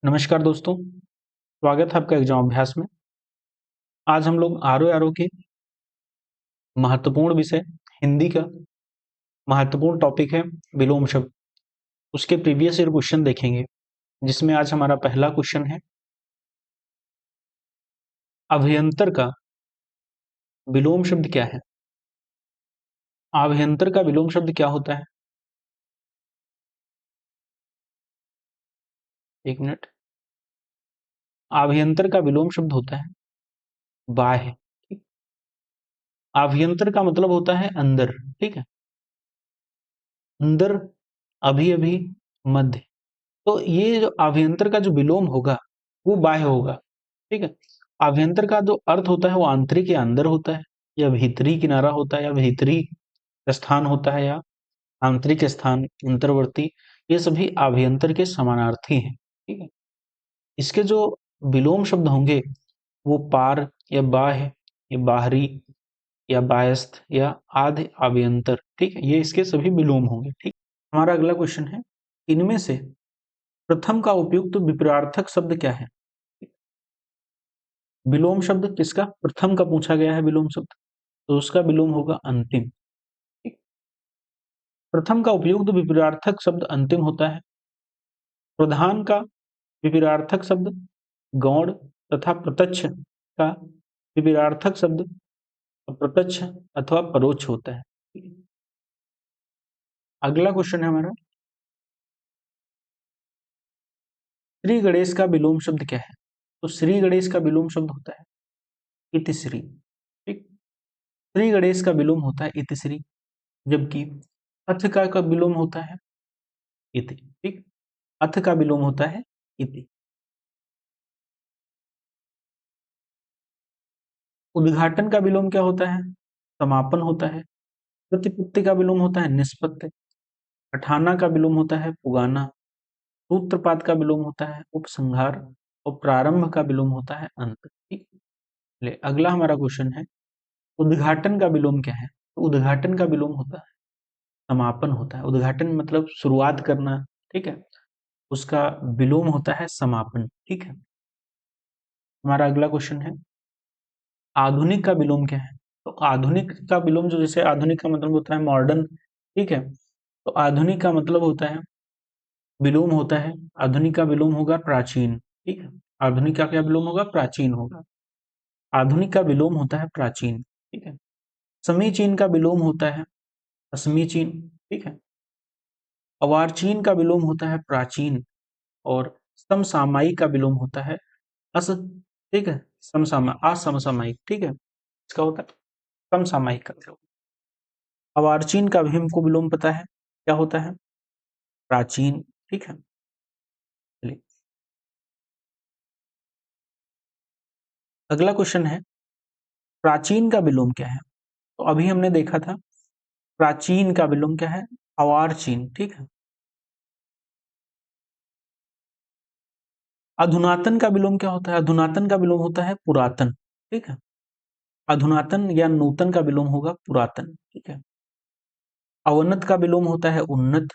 नमस्कार दोस्तों, स्वागत है आपका एग्जाम अभ्यास में। आज हम लोग आरओ के महत्वपूर्ण विषय हिंदी का महत्वपूर्ण टॉपिक है विलोम शब्द। उसके प्रीवियस ईयर क्वेश्चन देखेंगे, जिसमें आज हमारा पहला क्वेश्चन है अभियंतर का विलोम शब्द क्या है। अभियंतर का विलोम शब्द क्या होता है? एक मिनट। अभियंतर का विलोम शब्द होता है बाह्य। ठीक? अभियंतर का मतलब होता है अंदर। ठीक है, अंदर, अभी अभी, मध्य। तो ये जो अभियंतर का जो विलोम होगा वो बाह्य होगा। ठीक है, अभ्यंतर का जो अर्थ होता है वो आंतरिक या अंदर होता है, या भीतरी किनारा होता है, या भीतरी स्थान होता है, या आंतरिक स्थान, अंतर्वर्ती। ये सभी अभ्यंतर के समानार्थी हैं। ठीक है, इसके जो विलोम शब्द होंगे वो पार या बाह्य या बाहरी या बायस्थ या आधे अभ्यंतर। ठीक है, ये इसके सभी विलोम होंगे। ठीक, हमारा अगला क्वेश्चन है इनमें से प्रथम का उपयुक्त तो विपरीतार्थक शब्द क्या है? विलोम शब्द किसका प्रथम का पूछा गया है विलोम शब्द, तो उसका विलोम होगा अंतिम। प्रथम का उपयुक्त विपरीतार्थक शब्द अंतिम होता है। प्रधान का विपरीतार्थक शब्द गौण तथा प्रत्यक्ष का विपरीतार्थक शब्द अप्रत्यक्ष अथवा परोक्ष होता है। अगला क्वेश्चन है हमारा श्री गणेश का विलोम शब्द क्या है? तो श्री गणेश का विलोम शब्द होता है इतिश्री। ठीक, श्री गणेश का विलोम होता है इतिश्री, जबकि अथ का विलोम होता है इति। ठीक, अथ का विलोम होता है इति। उद्घाटन का विलोम क्या होता है? समापन होता है। प्रतिपत्ति का विलोम होता है निष्पत्ति। पठाना का विलोम होता है पुगाना। सूत्रपात का विलोम होता है उपसंहार। और प्रारंभ का विलोम होता है अंत। ठीक, चलिए अगला हमारा क्वेश्चन है उद्घाटन का विलोम क्या है? तो उद्घाटन का विलोम होता है समापन होता है। उद्घाटन मतलब शुरुआत करना। ठीक है, उसका विलोम होता है समापन। ठीक है, हमारा अगला क्वेश्चन है आधुनिक का विलोम क्या है? तो आधुनिक का विलोम जो, जैसे आधुनिक का मतलब होता है मॉडर्न। ठीक है, तो आधुनिक का मतलब होता है विलोम होता है, आधुनिक का विलोम होगा प्राचीन। ठीक है, आधुनिक का क्या विलोम होगा? प्राचीन होगा। आधुनिक का विलोम होता है प्राचीन। ठीक है, समीचीन का विलोम होता है असमीचीन। ठीक है, अवार्चीन का विलोम होता है प्राचीन। और समसामयिक का विलोम होता है अस। ठीक है, असमसामयिक। ठीक है, इसका होता है समसामयिक का विलोम। अवार्चीन का भी हमको विलोम पता है क्या होता है? प्राचीन। ठीक है, चलिए अगला क्वेश्चन है प्राचीन का विलोम क्या है? तो अभी हमने देखा था प्राचीन का विलोम क्या है? अवार्चीन। ठीक है, अधुनातन का विलोम क्या होता है? अधुनातन का विलोम होता है पुरातन। ठीक है, अधुनातन या नूतन का विलोम होगा पुरातन। ठीक है, अवनत का विलोम होता है उन्नत।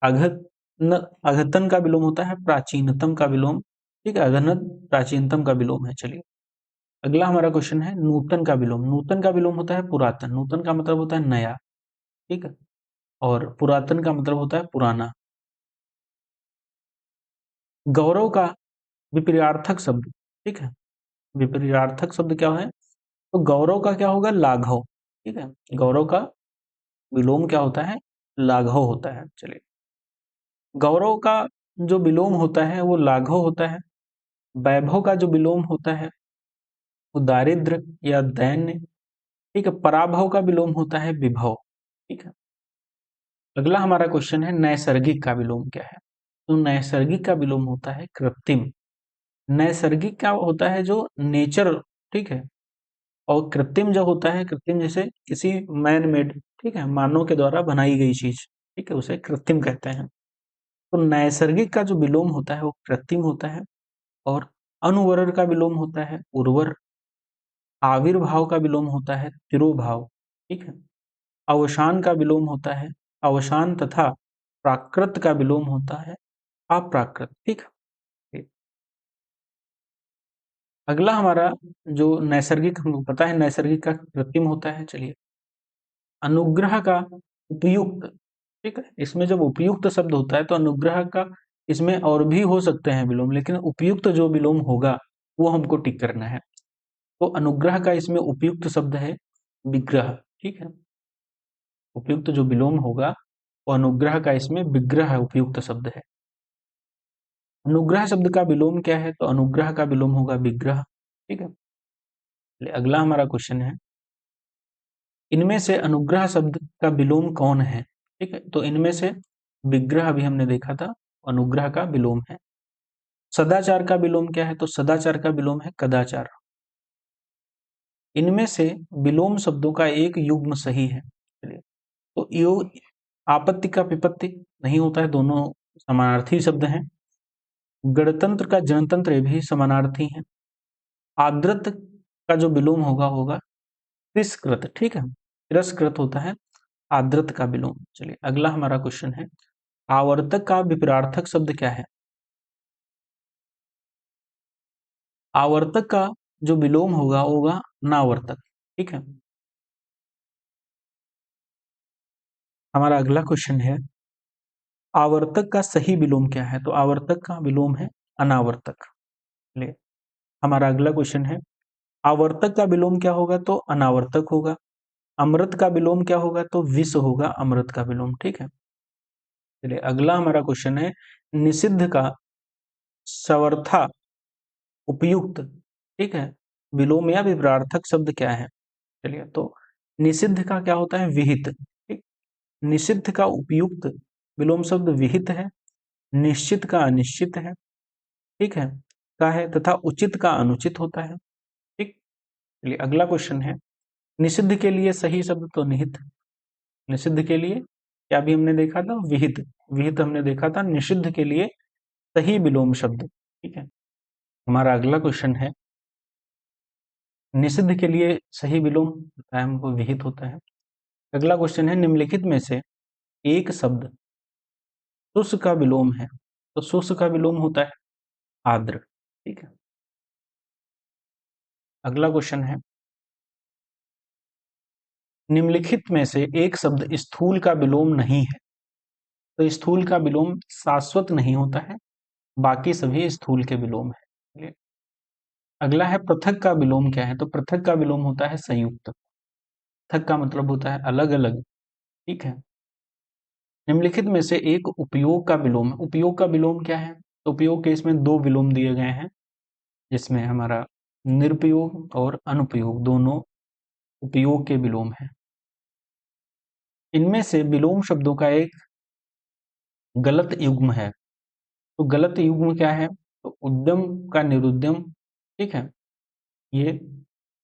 अघत अघतन का विलोम होता है प्राचीनतम का विलोम। ठीक है, अघनत प्राचीनतम का विलोम है। चलिए अगला हमारा क्वेश्चन है नूतन का विलोम। नूतन का विलोम होता है पुरातन। नूतन का मतलब होता है नया। ठीक है, और पुरातन का मतलब होता है पुराना। गौरव का विपरीतार्थक शब्द। ठीक है, विपरीतार्थक शब्द क्या है? तो गौरव का क्या होगा? लाघव। ठीक है, गौरव का विलोम क्या होता है? लाघव होता है। चलिए गौरव का जो विलोम होता है वो लाघव होता है। वैभव का जो विलोम होता है वो दारिद्र या दैन्य। ठीक है, पराभव का विलोम होता है विभव। ठीक है, अगला हमारा क्वेश्चन है नैसर्गिक का विलोम क्या है? तो नैसर्गिक का विलोम होता है कृत्रिम। नैसर्गिक क्या होता है? जो नेचर। ठीक है, और कृत्रिम जो होता है, कृत्रिम जैसे किसी मैन मेड। ठीक है, मानव के द्वारा बनाई गई चीज। ठीक है, उसे कृत्रिम कहते हैं। तो नैसर्गिक का जो विलोम होता है वो कृत्रिम होता है। और अनुवरण का विलोम होता है उर्वर। आविर्भाव का विलोम होता है तिरोभाव। ठीक है, अवसान का विलोम होता है अवसान तथा प्राकृत का विलोम होता है अप्राकृत। ठीक है, अगला हमारा जो नैसर्गिक, हमको पता है नैसर्गिक का कृत्रिम होता है। चलिए, अनुग्रह का उपयुक्त, ठीक है, इसमें जब उपयुक्त शब्द होता है तो अनुग्रह का इसमें और भी हो सकते हैं विलोम, लेकिन उपयुक्त जो विलोम होगा वो हमको टिक करना है। तो अनुग्रह का इसमें उपयुक्त शब्द है विग्रह, ठीक है। उपयुक्त जो विलोम होगा वो अनुग्रह का इसमें विग्रह उपयुक्त शब्द है। अनुग्रह शब्द का विलोम क्या है? तो अनुग्रह का विलोम होगा विग्रह, ठीक है। अगला हमारा क्वेश्चन है, इनमें से अनुग्रह शब्द का विलोम कौन है? ठीक है, तो इनमें से विग्रह अभी हमने देखा था, अनुग्रह का विलोम है। सदाचार का विलोम क्या है? तो सदाचार का विलोम है कदाचार। इनमें से विलोम शब्दों का एक युग्म सही है। चलिए, तो यो आपत्ति का विपत्ति नहीं होता है, दोनों समानार्थी शब्द हैं। गणतंत्र का जनतंत्र ये भी समानार्थी हैं। आदृत का जो विलोम होगा होगा तिरस्कृत, ठीक है, तिरस्कृत होता है आदृत का विलोम। चलिए, अगला हमारा क्वेश्चन है, आवर्तक का विपरार्थक शब्द क्या है? आवर्तक का जो विलोम होगा होगा नावर्तक, ठीक है। हमारा अगला क्वेश्चन है, आवर्तक का सही विलोम क्या है? तो आवर्तक का विलोम है अनावर्तक। ले, हमारा अगला क्वेश्चन है, आवर्तक का विलोम क्या होगा? तो अनावर्तक होगा। अमृत का विलोम क्या होगा? तो विष होगा अमृत का विलोम, ठीक है। चलिए, अगला हमारा क्वेश्चन है, निषिद्ध का सवर्था उपयुक्त, ठीक है, विलोम या विपरार्थक शब्द क्या है? चलिए, तो निषिद्ध का क्या होता है? विहित, ठीक। निषिद्ध का उपयुक्त विलोम शब्द विहित है। निश्चित का अनिश्चित है, ठीक है, का है, तथा उचित का अनुचित होता है, ठीक। चलिए, अगला क्वेश्चन है, निषिद्ध के लिए सही शब्द तो निहित। निषिद्ध के लिए क्या भी हमने देखा था? विहित। विहित हमने देखा था। निषिद्ध के लिए सही विलोम शब्द, ठीक है। हमारा अगला क्वेश्चन है, निषिद्ध के लिए सही विलोम होता है हमको विहित होता है। अगला क्वेश्चन है, निम्नलिखित में से एक शब्द शुष्क का विलोम है। तो शुष्क का विलोम होता है आर्द्र, ठीक है। अगला क्वेश्चन है, निम्नलिखित में से एक शब्द स्थूल का विलोम नहीं है। तो स्थूल का विलोम शाश्वत नहीं होता है, बाकी सभी स्थूल के विलोम है। अगला है, पृथक का विलोम क्या है? तो पृथक का विलोम होता है संयुक्त। पृथक का मतलब होता है अलग अलग, ठीक है। निम्नलिखित में से एक उपयोग का विलोम। उपयोग का विलोम क्या है? तो उपयोग के इसमें दो विलोम दिए गए हैं, जिसमें हमारा निरुपयोग और अनुपयोग दोनों उपयोग के विलोम हैं। इनमें से विलोम शब्दों का एक गलत युग्म है। तो गलत युग्म क्या है? तो उद्यम का निरुद्यम, ठीक है, ये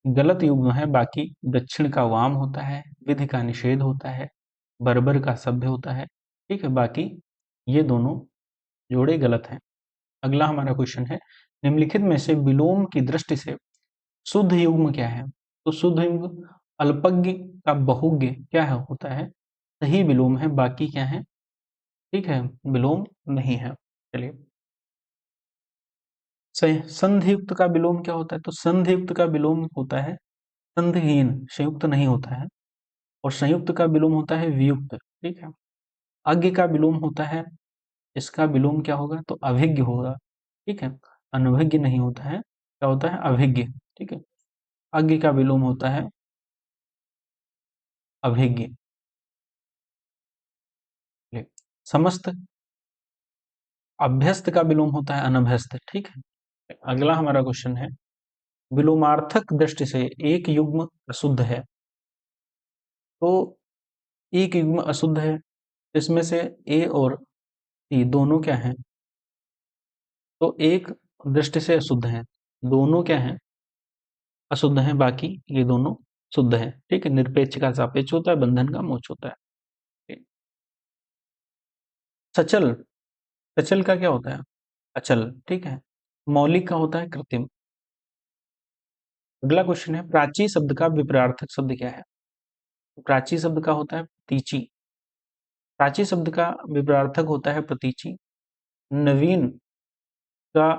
गलत युग्म है। बाकी दक्षिण का वाम होता है, विधि का निषेध होता है, बर्बर का सभ्य होता है, ठीक है। बाकी ये दोनों जोड़े गलत हैं। अगला हमारा क्वेश्चन है, निम्नलिखित में से विलोम की दृष्टि से शुद्ध युग्म क्या है? तो शुद्ध युग्म अल्पज्ञ का बहुज्ञ क्या है होता है, सही विलोम है। बाकी क्या है, ठीक है, विलोम नहीं है। चलिए, संधियुक्त का विलोम क्या होता है? तो संधियुक्त का विलोम होता है संधिहीन, संयुक्त नहीं होता है। और संयुक्त का विलोम होता है वियुक्त, ठीक है। अज्ञ का विलोम होता है, इसका विलोम क्या होगा? तो अभिज्ञ होगा, ठीक है। अनभिज्ञ नहीं होता है, क्या होता है? अभिज्ञ, ठीक है। अज्ञ का विलोम होता है अभिज्ञ। समस्त अभ्यस्त का विलोम होता है अनभ्यस्त, ठीक है। अगला हमारा क्वेश्चन है, विलोमार्थक दृष्टि से एक युग्म अशुद्ध है। तो एक युग्म अशुद्ध है, इसमें से ए और ई दोनों क्या हैं? तो एक दृष्टि से अशुद्ध है, दोनों क्या हैं? अशुद्ध हैं। बाकी ये दोनों शुद्ध हैं, ठीक है। निरपेक्ष का सापेक्ष होता है, बंधन का मोक्ष होता है। सचल, सचल का क्या होता है? अचल, ठीक है। मौलिक का होता है कृत्रिम। अगला क्वेश्चन है, प्राची शब्द का विपरीतार्थक शब्द क्या है? प्राची शब्द का होता है प्रतीची। प्राची शब्द का विपरीतार्थक होता है प्रतीची। नवीन का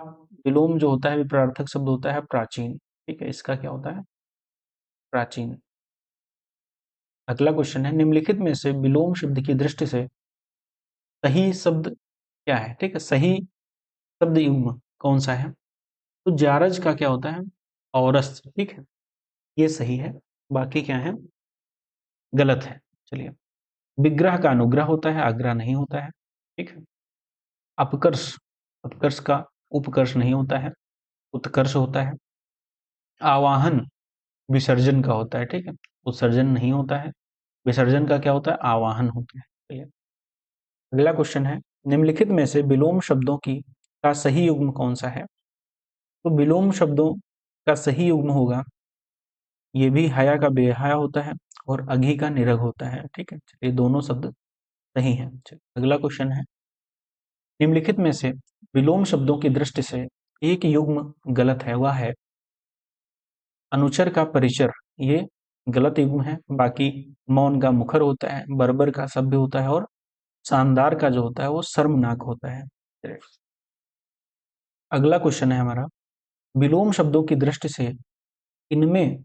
विलोम जो होता है विपरीतार्थक शब्द होता है प्राचीन। ठीक है, इसका क्या होता है? प्राचीन। अगला क्वेश्चन है, निम्नलिखित में से विलोम शब्द की दृष्टि से सही शब्द क्या है? ठीक है, सही शब्द युग्म कौन सा है? तो जारज का क्या होता है? औरस। ठीक है, ये सही है, बाकी क्या है? गलत है। चलिए, विग्रह का अनुग्रह होता है, आग्रह नहीं होता है। ठीक है, अपकर्ष, अपकर्ष का उपकर्ष नहीं होता है, उत्कर्ष होता है। आवाहन विसर्जन का होता है। ठीक है, उत्सर्जन नहीं होता है। विसर्जन का क्या होता है? आवाहन होता है। चलिए, अगला क्वेश्चन है, निम्नलिखित में से विलोम शब्दों की का सही युग्म कौन सा है? तो विलोम शब्दों का सही युग्म होगा, ये भी हया का बेहया होता है और अघी का निरग होता है। ठीक है, ये दोनों शब्द सही हैं। अगला क्वेश्चन है, निम्नलिखित में से विलोम शब्दों की दृष्टि से एक युग्म गलत है, वह है अनुचर का परिचर। ये गलत युग्म है। बाकी मौन का मुखर होता है, बर्बर का सभ्य होता है और शानदार का जो होता है वो शर्मनाक होता है। अगला क्वेश्चन है हमारा, विलोम शब्दों की दृष्टि से इनमें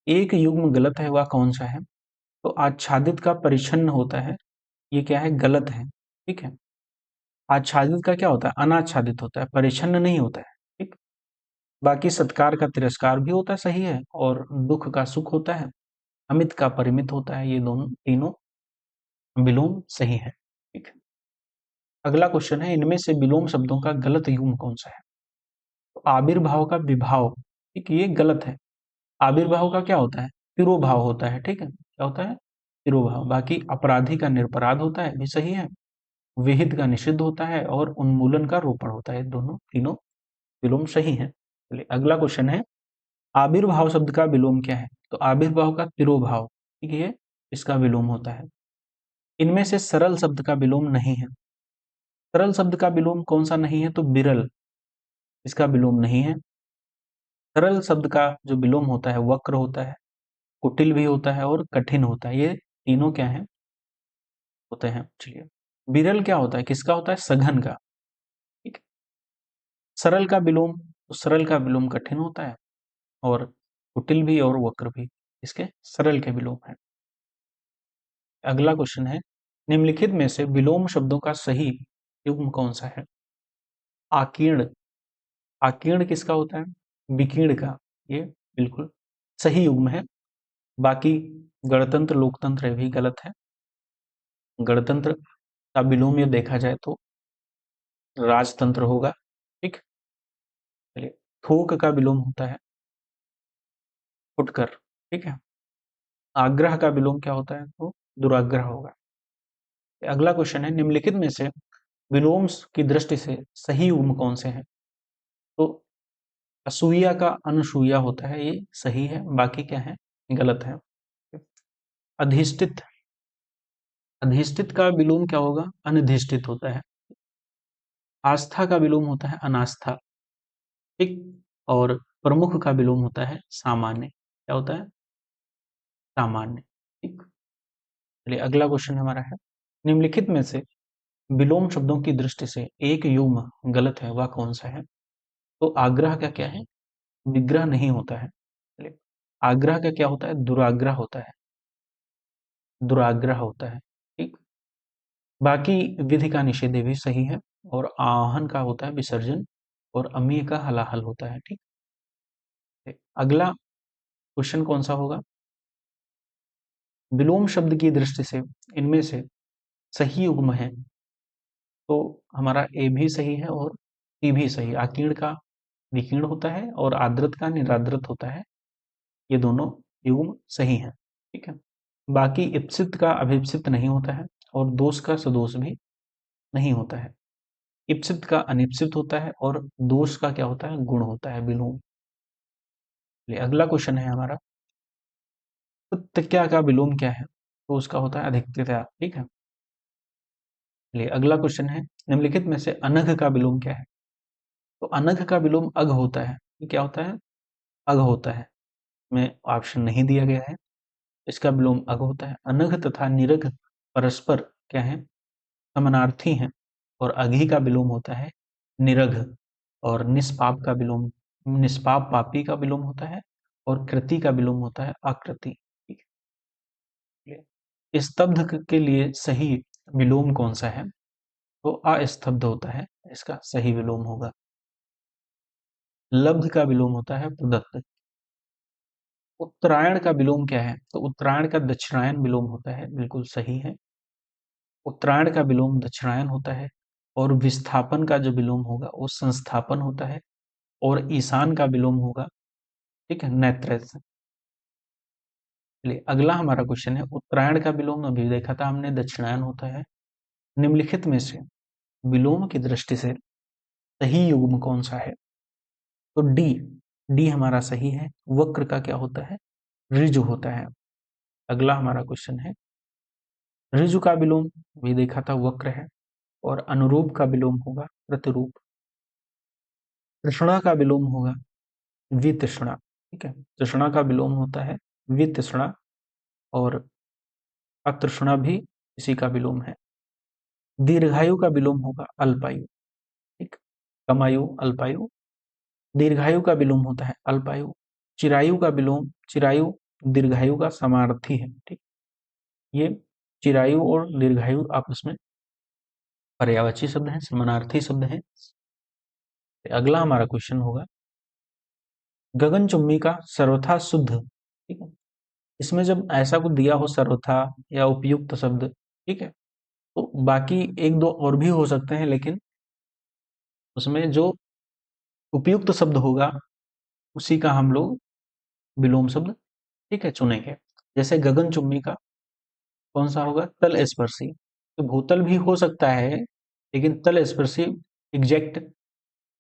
एक युग्म गलत है, वह कौन सा है? तो आच्छादित का परिच्छन्न होता है, ये क्या है? गलत है। ठीक है, आच्छादित का क्या होता है? अनाच्छादित होता है, परिच्छन्न नहीं होता है। ठीक, बाकी सत्कार का तिरस्कार भी होता है, सही है, और दुख का सुख होता है, अमित का परिमित होता है, ये दोनों तीनों विलोम सही है। ठीक है, अगला क्वेश्चन है, इनमें से विलोम शब्दों का गलत युग्म कौन सा है? तो आविर्भाव का विभाव, ठीक, ये गलत है। आविर्भाव का क्या होता है? तिरोभाव होता है। ठीक है, क्या होता है? तिरोभाव। बाकी अपराधी का निरपराध होता है, भी सही है। विहित का निषिद्ध होता है और उन्मूलन का रोपण होता है, दोनों तीनों विलोम सही है। चलिए, अगला क्वेश्चन है, आविर्भाव शब्द का विलोम क्या है? तो आविर्भाव का तिरोभाव, ठीक है, इसका विलोम होता है। इनमें से सरल शब्द का विलोम नहीं है। सरल शब्द का विलोम कौन सा नहीं है? तो विरल, इसका विलोम नहीं है। सरल शब्द का जो विलोम होता है वक्र होता है, कुटिल भी होता है और कठिन होता है, ये तीनों क्या है? होते हैं। चलिए, विरल क्या होता है? किसका होता है? सघन का। ठीक है, सरल का विलोम, तो सरल का विलोम कठिन होता है और कुटिल भी और वक्र भी इसके सरल के विलोम है। अगला क्वेश्चन है, निम्नलिखित में से विलोम शब्दों का सही युग्म कौन सा है? आकीर्ण, आकीर्ण किसका होता है? विकीर्ण का, ये बिल्कुल सही युग्म है। बाकी गणतंत्र लोकतंत्र भी गलत है। गणतंत्र का विलोम ये देखा जाए तो राजतंत्र होगा। ठीक, चलिए, थोक का विलोम होता है फुटकर। ठीक है, आग्रह का विलोम क्या होता है? तो दुराग्रह होगा। अगला क्वेश्चन है, निम्नलिखित में से विलोम की दृष्टि से सही युग्म कौन से हैं? तो असूया का अनसूया होता है, ये सही है। बाकी क्या है? गलत है। अधिष्ठित, अधिष्ठित का विलोम क्या होगा? अनधिष्ठित होता है। आस्था का विलोम होता है अनास्था। ठीक, और प्रमुख का विलोम होता है सामान्य। क्या होता है? सामान्य। ठीक, चलिए, अगला क्वेश्चन हमारा है, निम्नलिखित में से विलोम शब्दों की दृष्टि से एक युग्म गलत है, वह कौन सा है? तो आग्रह का क्या है? विग्रह नहीं होता है। चलिए, आग्रह का क्या होता है? दुराग्रह होता है, दुराग्रह होता है। ठीक, बाकी विधि का निषेध भी सही है, और आह्वान का होता है विसर्जन, और अमीय का हलाहल होता है। ठीक, अगला क्वेश्चन कौन सा होगा? विलोम शब्द की दृष्टि से इनमें से सही युग्म है, तो हमारा ए भी सही है और सी भी सही है। आकीर्ण का विकीर्ण होता है और आद्रत का निराद्रत होता है, ये दोनों युग्म सही हैं। ठीक है, बाकी इप्सित का अभिप्सित नहीं होता है और दोष का सदोष भी नहीं होता है। इप्सित का अनिप्सित होता है और दोष का क्या होता है? गुण होता है, विलोम। अगला क्वेश्चन है हमारा, प्रत्यक्ष का विलोम क्या है? तो उसका होता है अधिकतया। ठीक है, चलिए, अगला क्वेश्चन है, निम्नलिखित में से अनघ का विलोम क्या है? तो अनघ का विलोम अघ होता है। ये क्या होता है? अघ होता है। में ऑप्शन नहीं दिया गया है, इसका विलोम अघ होता है। अनघ तथा निरघ परस्पर क्या है? समानार्थी हैं, और अघी का विलोम होता है निरघ। और निष्पाप पापी का विलोम होता है, और कृति का विलोम होता है आकृति। ठीक है, स्तब्ध के लिए सही विलोम कौन सा है? तो अस्तब्ध होता है, इसका सही विलोम होगा। लब्ध का विलोम होता है प्रदत्त। उत्तरायण का विलोम क्या है? तो उत्तरायण का दक्षिणायन विलोम होता है, बिल्कुल सही है। उत्तरायण का विलोम दक्षिणायन होता है, और विस्थापन का जो विलोम होगा वो संस्थापन होता है, और ईशान का विलोम होगा, ठीक है, नैत्रस्य। चलिए अगला हमारा क्वेश्चन है, उत्तरायण का विलोम अभी देखा था हमने, दक्षिणायन होता है। निम्नलिखित में से विलोम की दृष्टि से सही युग्म कौन सा है? तो डी, डी हमारा सही है। वक्र का क्या होता है? ऋजु होता है। अगला हमारा क्वेश्चन है, ऋजु का विलोम भी देखा था वक्र है, और अनुरूप का विलोम होगा प्रतिरूप। तृष्णा का विलोम होगा वितृष्णा। ठीक है, तृष्णा का विलोम होता है वितृष्णा, और अतृष्णा भी इसी का विलोम है। दीर्घायु का विलोम होगा अल्पायु। ठीक, कम आयु अल्पायु, दीर्घायु का विलोम होता है अल्पायु। चिरायु का विलोम, चिरायु दीर्घायु का समार्थी है। ठीक, ये चिरायु और दीर्घायु आपस में पर्यायवाची शब्द हैं, समानार्थी शब्द हैं। अगला हमारा क्वेश्चन होगा, गगनचुम्बी का सर्वथा शुद्ध। ठीक है, इसमें जब ऐसा कुछ दिया हो सर्वथा या उपयुक्त शब्द, ठीक है, तो बाकी एक दो और भी हो सकते हैं, लेकिन उसमें जो उपयुक्त शब्द होगा उसी का हम लोग विलोम शब्द, ठीक है, चुनेंगे। जैसे गगनचुम्बी का कौन सा होगा? तल स्पर्शी। तो भूतल भी हो सकता है, लेकिन तल स्पर्शी एग्जैक्ट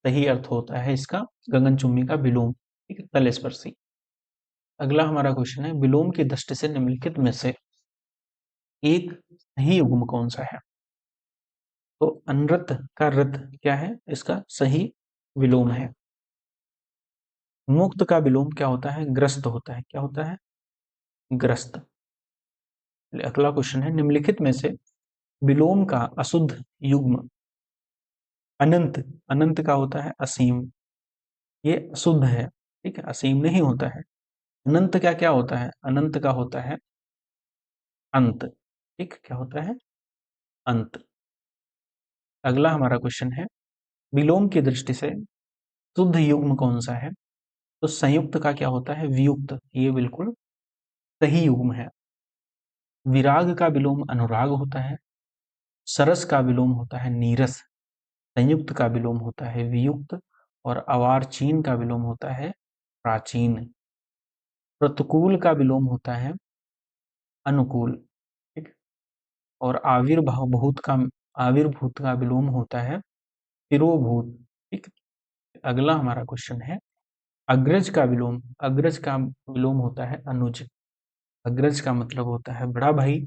सही अर्थ होता है इसका, गगनचुम्बी का विलोम। ठीक है, तल स्पर्शी। अगला हमारा क्वेश्चन है, विलोम की दृष्टि से निम्नलिखित में से एक सही युग्म कौन सा है? तो अनृत का रत क्या है? इसका सही विलोम है। मुक्त का विलोम क्या होता है? ग्रस्त होता है। क्या होता है? ग्रस्त। अगला क्वेश्चन है, निम्नलिखित में से विलोम का अशुद्ध युग्म अनंत, अनंत का होता है असीम, ये अशुद्ध है। ठीक है, असीम नहीं होता है। अनंत क्या क्या होता है? अनंत का होता है अंत। ठीक, क्या होता है? अंत। अगला हमारा क्वेश्चन है, विलोम की दृष्टि से शुद्ध युग्म कौन सा है? तो संयुक्त का क्या होता है? वियुक्त, ये बिल्कुल सही युग्म है। विराग का विलोम अनुराग होता है। सरस का विलोम होता है नीरस। संयुक्त का विलोम होता है वियुक्त, और अवार्चीन का विलोम होता है प्राचीन। प्रतिकूल का विलोम होता है अनुकूल। ठीक, और आविर्भूत का विलोम होता है तिरोभूत। ठीक, अगला हमारा क्वेश्चन है, अग्रज का विलोम, अग्रज का विलोम होता है अनुज। अग्रज का मतलब होता है बड़ा भाई,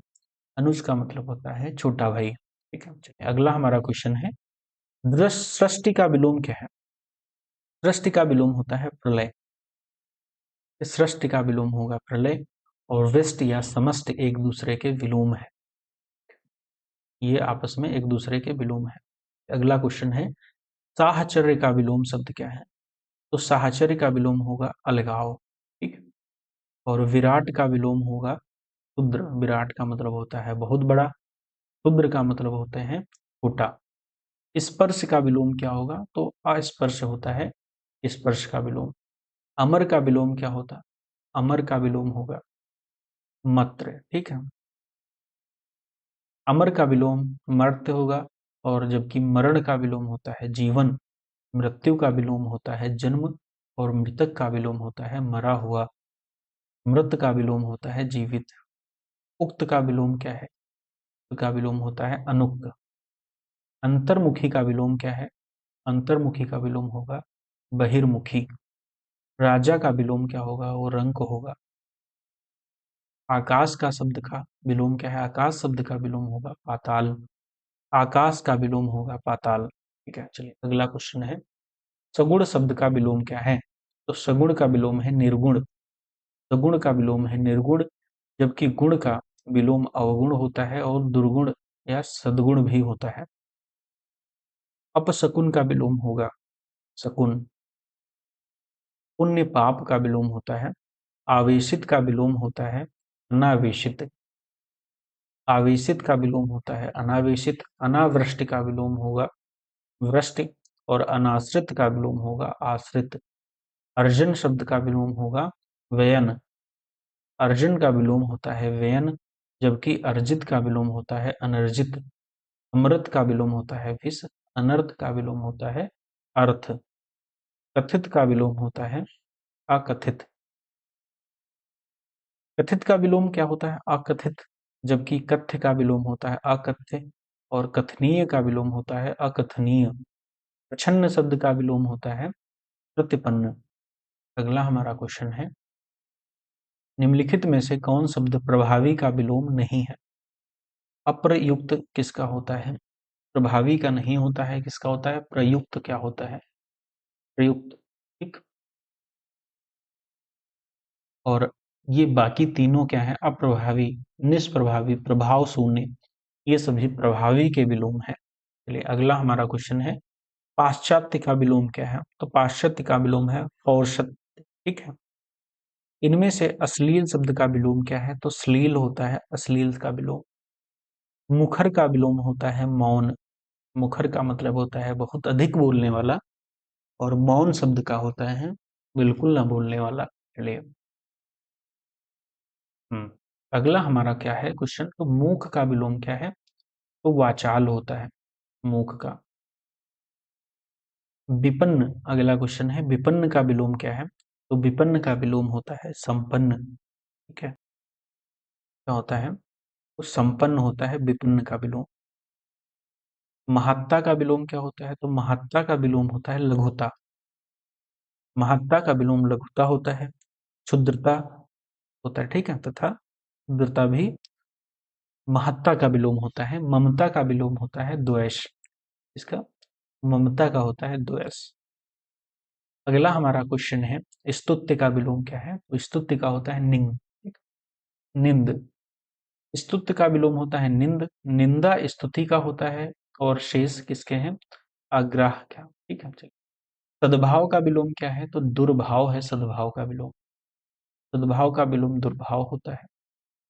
अनुज का मतलब होता है छोटा भाई। ठीक है, चलिए अगला हमारा क्वेश्चन है, सृष्टि का विलोम क्या है? सृष्टि का विलोम होता है प्रलय। सृष्टि का विलोम होगा प्रलय, और व्यष्ट या समष्ट एक दूसरे के विलोम है, ये आपस में एक दूसरे के विलोम है। अगला क्वेश्चन है, साहचर्य का विलोम शब्द क्या है? तो साहचर्य का विलोम होगा अलगाव। ठीक, और विराट का विलोम होगा क्षुद्र। विराट का मतलब होता है बहुत बड़ा, क्षुद्र का मतलब होते हैं छोटा। स्पर्श का विलोम क्या होगा? तो अस्पर्श होता है स्पर्श का विलोम। अमर का विलोम क्या होता? अमर का विलोम होगा मत्र। ठीक है, अमर का विलोम मर्त्य होगा, और जबकि मरण का विलोम होता है जीवन। मृत्यु का विलोम होता है जन्म, और मृतक का विलोम होता है मरा हुआ। मृत का विलोम होता है जीवित। उक्त का विलोम क्या है? उक्त का विलोम होता है अनुक्त। अंतर्मुखी का विलोम क्या है? अंतर्मुखी का विलोम होगा बहिर्मुखी। राजा का विलोम क्या होगा? वो रंक होगा। आकाश का शब्द का विलोम क्या है? आकाश शब्द का विलोम होगा पाताल। आकाश का विलोम होगा पाताल। ठीक है, चलिए अगला क्वेश्चन है, सगुण शब्द का विलोम क्या है? तो सगुण का विलोम है निर्गुण। सगुण का विलोम है निर्गुण, जबकि गुण का विलोम अवगुण होता है, और दुर्गुण या सद्गुण भी होता है। अपशकुन का विलोम होगा शकुन। पुण्य पाप का विलोम होता है। आवेशित का विलोम होता है अनावेशित। आवेशित का विलोम होता है अनावेशित। अनावृष्टि का विलोम होगा वृष्टि। और अनाश्रित का विलोम होगा आश्रित। अर्जन शब्द का विलोम होगा व्ययन। अर्जन का विलोम होता है व्ययन, जबकि अर्जित का विलोम होता है अनर्जित। अमृत का विलोम होता है विष। अनर्थ का विलोम होता है अर्थ। कथित का विलोम होता है अकथित। कथित का विलोम क्या होता है अकथित, जबकि कथ्य का विलोम होता है अकथ्य। और कथनीय का विलोम होता है अकथनीय। प्रछन्न शब्द का विलोम होता है प्रतिपन्न। अगला हमारा क्वेश्चन है, निम्नलिखित में से कौन शब्द प्रभावी का विलोम नहीं है? अप्रयुक्त किसका होता है? प्रभावी का नहीं होता है, किसका होता है? प्रयुक्त क्या होता है? प्रयुक्त। ठीक। और ये बाकी तीनों क्या है? अप्रभावी, निष्प्रभावी, प्रभाव शून्य, ये सभी प्रभावी के विलोम है। चलिए अगला हमारा क्वेश्चन है, पाश्चात्य का विलोम क्या है? तो पाश्चात्य का विलोम है पौरुषत्य। ठीक है। इनमें से अश्लील शब्द का विलोम क्या है? तो श्लील होता है अश्लील का विलोम। मुखर का विलोम होता है मौन। मुखर का मतलब होता है बहुत अधिक बोलने वाला। और मौन शब्द का होता है बिल्कुल ना बोलने वाला। चलिए अगला हमारा क्या है क्वेश्चन, तो मूक का विलोम क्या है? तो वाचाल होता है मूक का। विपन्न, अगला क्वेश्चन है, विपन्न का विलोम क्या है? तो विपन्न का विलोम होता है संपन्न। ठीक है, क्या होता है? तो संपन्न होता है विपन्न का विलोम। महत्ता का विलोम क्या होता है? तो महत्ता का विलोम होता है लघुता। महत्ता का विलोम लघुता होता है। क्षुद्रता होता है। ठीक है, तथा क्षुद्रता भी महत्ता का विलोम होता है। ममता का विलोम होता है द्वेष। इसका ममता का होता है द्वेष। अगला हमारा क्वेश्चन है, स्तुत्य का विलोम क्या है? तो स्तुत्य का होता है निंद। ठीक? निंद। स्तुत्य का विलोम होता है निंद। निंदा स्तुति का होता है। और शेष किसके हैं? अग्राह का। ठीक है, चलिए। सद्भाव का विलोम क्या है? तो दुर्भाव है सद्भाव का विलोम। सद्भाव का विलोम दुर्भाव होता है।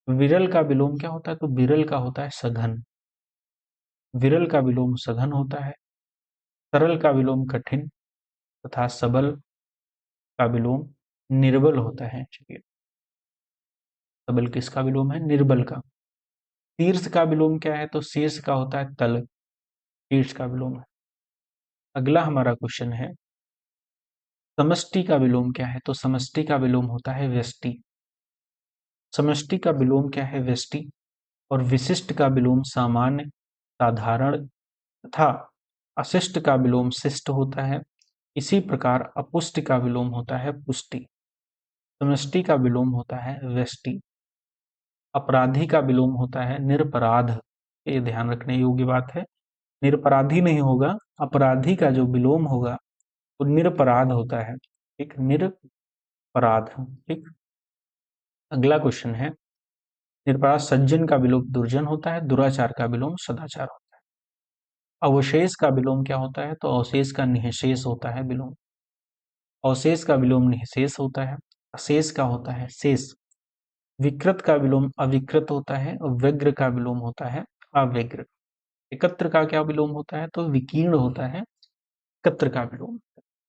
विरल का विलोम क्या होता है? तो विरल का होता है सघन। विरल का विलोम सघन होता है। सरल का विलोम कठिन तथा सबल का विलोम निर्बल होता है। चलिए, सबल किसका विलोम है? निर्बल का। शीर्ष का विलोम क्या है? तो शीर्ष का होता है तल। शीर्ष का विलोम है। अगला हमारा क्वेश्चन है, समष्टि का विलोम क्या है? तो समष्टि का विलोम होता है व्यष्टि। समष्टि का विलोम क्या है? व्यष्टि। और विशिष्ट का विलोम सामान्य, साधारण तथा अशिष्ट का विलोम शिष्ट होता है। इसी प्रकार अपुष्ट का विलोम होता है पुष्टि। समष्टि का विलोम होता है व्यष्टि। अपराधी का विलोम होता है निरपराध। ये ध्यान रखने योग्य बात है। निरपराधी नहीं होगा, अपराधी का जो विलोम होगा वो निरपराध होता है। ठीक, निरपराध। ठीक। अगला क्वेश्चन है, निरपराध सज्जन का विलोम दुर्जन होता है। दुराचार का विलोम सदाचार होता है। अवशेष का विलोम क्या होता है? तो अवशेष का निःशेष होता है विलोम। अवशेष का विलोम निःशेष होता है। अशेष का होता है शेष। विकृत का विलोम अविकृत होता है। और व्यग्र का विलोम होता है अव्यग्र। एकत्र का क्या विलोम होता है? तो विकीर्ण होता है एकत्र का विलोम।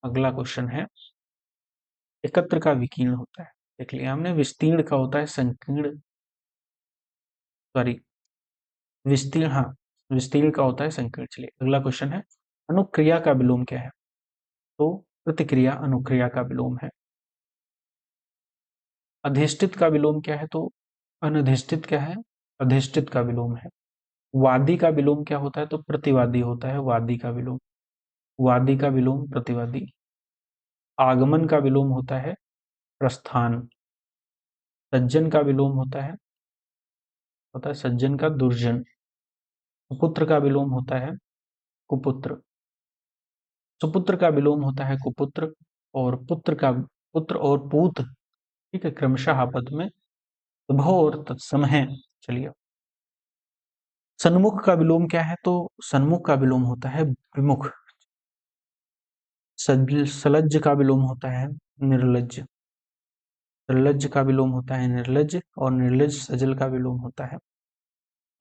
अगला क्वेश्चन है, एकत्र का विकीर्ण होता है, देख लिया हमने। विस्तीर्ण का होता है संकीर्ण, सॉरी विस्तीर्ण, हाँ, विस्तीर्ण का होता है संकीर्ण। चलिए अगला क्वेश्चन है, अनुक्रिया का विलोम क्या है? तो प्रतिक्रिया अनुक्रिया का विलोम है। अधिष्ठित का विलोम क्या है? तो अनधिष्ठित क्या है? अधिष्ठित का विलोम है। वादी का विलोम क्या होता है? तो प्रतिवादी होता है वादी का विलोम। वादी का विलोम प्रतिवादी। आगमन का विलोम होता है प्रस्थान। सज्जन का विलोम होता है सज्जन का दुर्जन। पुत्र का विलोम होता है कुपुत्र। सुपुत्र का विलोम होता है कुपुत्र। और पुत्र और पूत, ठीक है, क्रमशः आपद में उभव और तत्सम है। चलिए, सन्मुख का विलोम क्या है? तो सन्मुख का विलोम होता है विमुख। सलज्ज का विलोम होता है निर्लज्ज। निर्लज्ज का विलोम होता है निर्लज्ज, और निर्लज्ज सजल का विलोम होता है।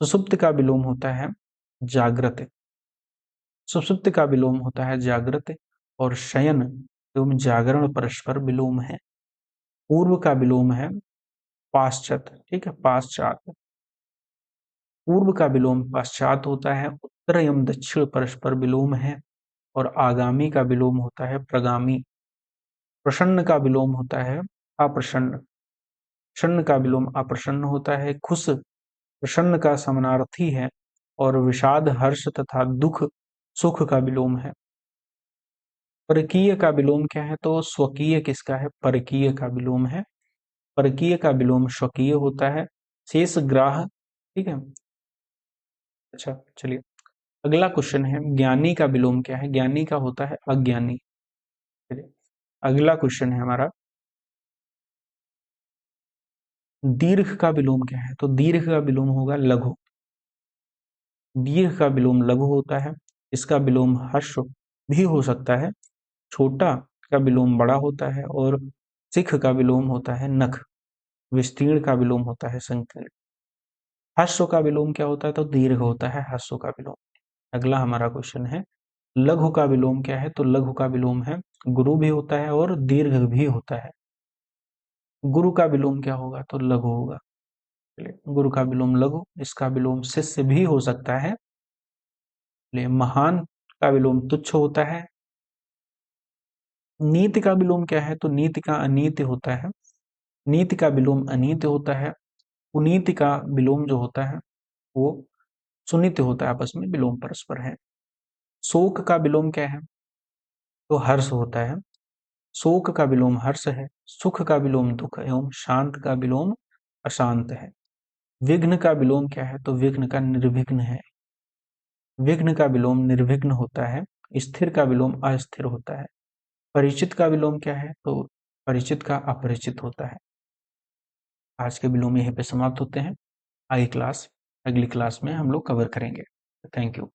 सुषुप्त का विलोम होता है जागृत। सुषुप्त का विलोम होता है जागृत, और शयन एवं जागरण परस्पर विलोम है। पूर्व का विलोम है पाश्चात, ठीक है, पाश्चात। पूर्व का विलोम पश्चात होता है। उत्तर एवं दक्षिण परस्पर विलोम है। और आगामी का विलोम होता है प्रगामी। प्रसन्न का विलोम होता है अप्रसन्न। प्रसन्न का विलोम अप्रसन्न होता है। खुश प्रसन्न का समानार्थी है। और विषाद हर्ष तथा दुख सुख का विलोम है। परकीय का विलोम क्या है? तो स्वकीय किसका है? परकीय का विलोम है। परकीय का विलोम स्वकीय होता है। शेष ग्राह, ठीक है। अच्छा चलिए, अगला क्वेश्चन है ज्ञानी का विलोम क्या है? ज्ञानी का होता है अज्ञानी। चलिए, अगला क्वेश्चन है हमारा दीर्घ का विलोम क्या है? तो दीर्घ का विलोम होगा लघु। दीर्घ का विलोम लघु होता है। इसका विलोम हर्ष भी हो सकता है। छोटा का विलोम बड़ा होता है। और सिख का विलोम होता है नख। विस्तीर्ण का विलोम होता है संकीर्ण। हस्व का विलोम क्या होता है? तो दीर्घ होता है हस्व का विलोम। अगला हमारा क्वेश्चन है लघु का विलोम क्या है? तो लघु का विलोम है गुरु भी होता है और दीर्घ भी होता है। गुरु का विलोम क्या होगा? तो लघु होगा। चलिए, गुरु का विलोम लघु, इसका विलोम शिष्य भी हो सकता है। चलिए, महान का विलोम तुच्छ होता है। नीति का विलोम क्या है? तो नीति का अनीति होता है। नीति का विलोम अनीति होता है। कुनीति का विलोम जो होता है वो सुनीति होता है, आपस में विलोम परस्पर है। शोक का विलोम क्या है? तो हर्ष होता है। शोक का विलोम हर्ष है। सुख का विलोम दुख एवं शांत का विलोम अशांत है। विघ्न का विलोम क्या है? तो विघ्न का निर्विघ्न है। विघ्न का विलोम निर्विघ्न होता है। स्थिर का विलोम अस्थिर होता है। परिचित का विलोम क्या है? तो परिचित का अपरिचित होता है। आज के विलोम यहीं पे समाप्त होते हैं। अगली क्लास में हम लोग कवर करेंगे। Thank you.